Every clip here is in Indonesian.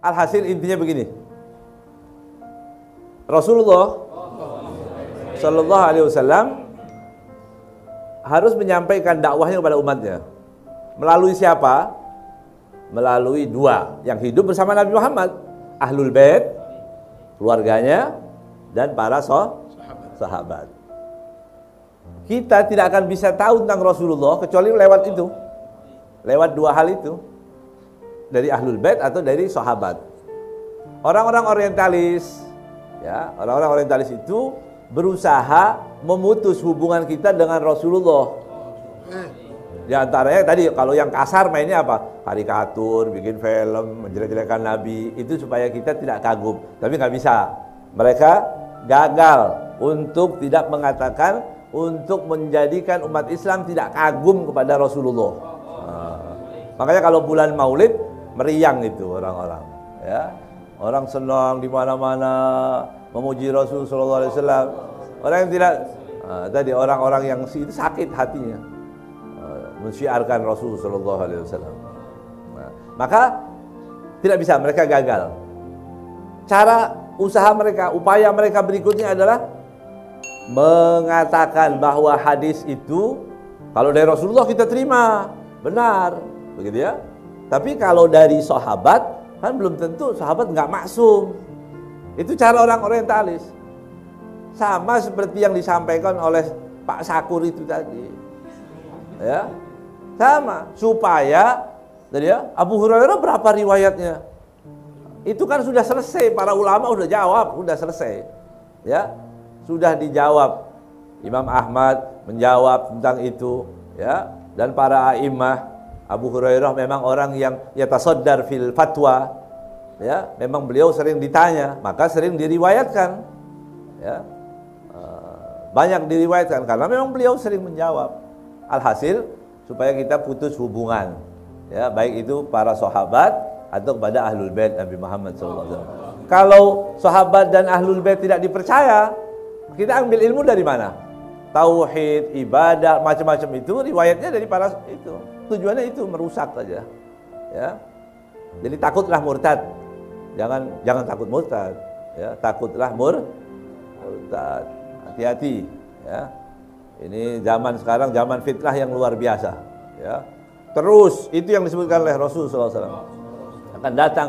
Alhasil intinya begini. Rasulullah Sallallahu Alaihi Wasallam harus menyampaikan dakwahnya kepada umatnya. Melalui siapa? Melalui dua yang hidup bersama Nabi Muhammad, Ahlul Bait, keluarganya, dan para sahabat. Kita tidak akan bisa tahu tentang Rasulullah kecuali lewat itu. Lewat dua hal itu. Dari Ahlul Bait atau dari sahabat. Orang-orang orientalis, ya, orang-orang orientalis itu berusaha memutus hubungan kita dengan Rasulullah. Di antaranya tadi kalau yang kasar mainnya apa? Karikatur, bikin film, menjelek-jelekan Nabi, itu supaya kita tidak kagum. Tapi nggak bisa. Mereka gagal untuk tidak mengatakan, untuk menjadikan umat Islam tidak kagum kepada Rasulullah. Makanya kalau bulan Maulid meriang itu orang-orang, ya. Orang senang di mana-mana memuji Rasul sallallahu alaihi wasallam. Orang yang tidak tadi orang-orang yang itu sakit hatinya mensyiarkan Rasul sallallahu alaihi wasallam. Maka tidak bisa, mereka gagal. Cara usaha mereka, upaya mereka berikutnya adalah mengatakan bahwa hadis itu kalau dari Rasulullah kita terima, benar, begitu ya. Tapi kalau dari sahabat, kan belum tentu, sahabat nggak maksum. Itu cara orang orientalis. Sama seperti yang disampaikan oleh Pak Sakur itu tadi. Ya. Sama, supaya tadi ya, Abu Hurairah berapa riwayatnya? Itu kan sudah selesai, para ulama sudah jawab, sudah selesai. Ya. Sudah dijawab. Imam Ahmad menjawab tentang itu, ya. Dan para a'immah, Abu Hurairah memang orang yang yatasaddar fil fatwa, ya, memang beliau sering ditanya, maka sering diriwayatkan, ya, banyak diriwayatkan karena memang beliau sering menjawab. Alhasil supaya kita putus hubungan, ya, baik itu para sahabat atau kepada Ahlul Bait Nabi Muhammad SAW. Kalau sahabat dan Ahlul Bait tidak dipercaya, kita ambil ilmu dari mana? Tauhid, ibadah, macam-macam itu riwayatnya dari para itu. Tujuannya itu merusak saja, ya. Jadi takutlah murtad, jangan takut murtad, ya. Takutlah murtad, hati-hati, ya. Ini zaman sekarang zaman fitnah yang luar biasa, ya. Terus itu yang disebutkan oleh Rasulullah SAW, akan datang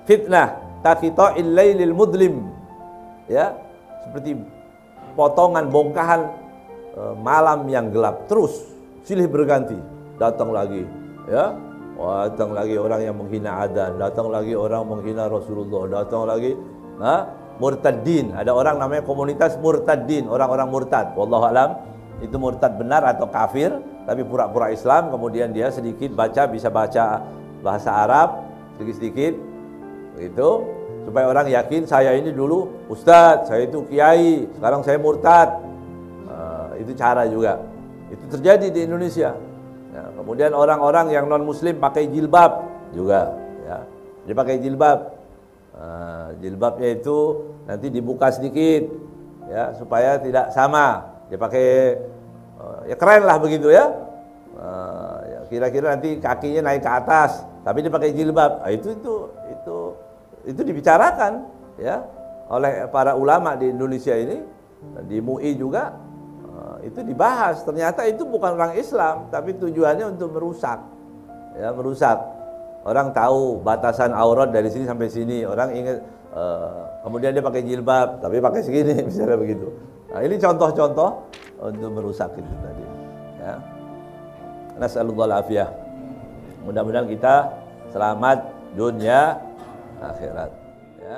fitnah taqita'il lailil mudlim, ya, seperti potongan bongkahan malam yang gelap, terus silih berganti, datang lagi, ya, datang lagi orang yang menghina adzan, datang lagi orang menghina Rasulullah, datang lagi, murtadin, ada orang namanya komunitas murtadin, orang-orang murtad, wallahu alam itu murtad benar atau kafir, tapi pura-pura Islam, kemudian dia sedikit bisa baca bahasa Arab, sedikit-sedikit, begitu, supaya orang yakin saya ini dulu ustadz, saya itu kiai, sekarang saya murtad. Itu cara juga. Itu terjadi di Indonesia. Ya, kemudian orang-orang yang non muslim pakai jilbab juga, ya. Dia pakai jilbab. Jilbabnya itu nanti dibuka sedikit, ya, supaya tidak sama. Dia pakai ya keren lah begitu ya. Ya, kira-kira nanti kakinya naik ke atas, tapi dia pakai jilbab. Itu dibicarakan, ya, oleh para ulama di Indonesia ini, di MUI juga. Itu dibahas, ternyata itu bukan orang Islam, tapi tujuannya untuk merusak, ya, merusak. Orang tahu batasan aurat dari sini sampai sini, orang ingat, kemudian dia pakai jilbab, tapi pakai segini, misalnya begitu. Nah, ini contoh-contoh untuk merusak itu tadi, ya. Nas'alullah al-afiyah. Mudah-mudahan kita selamat dunia akhirat, ya.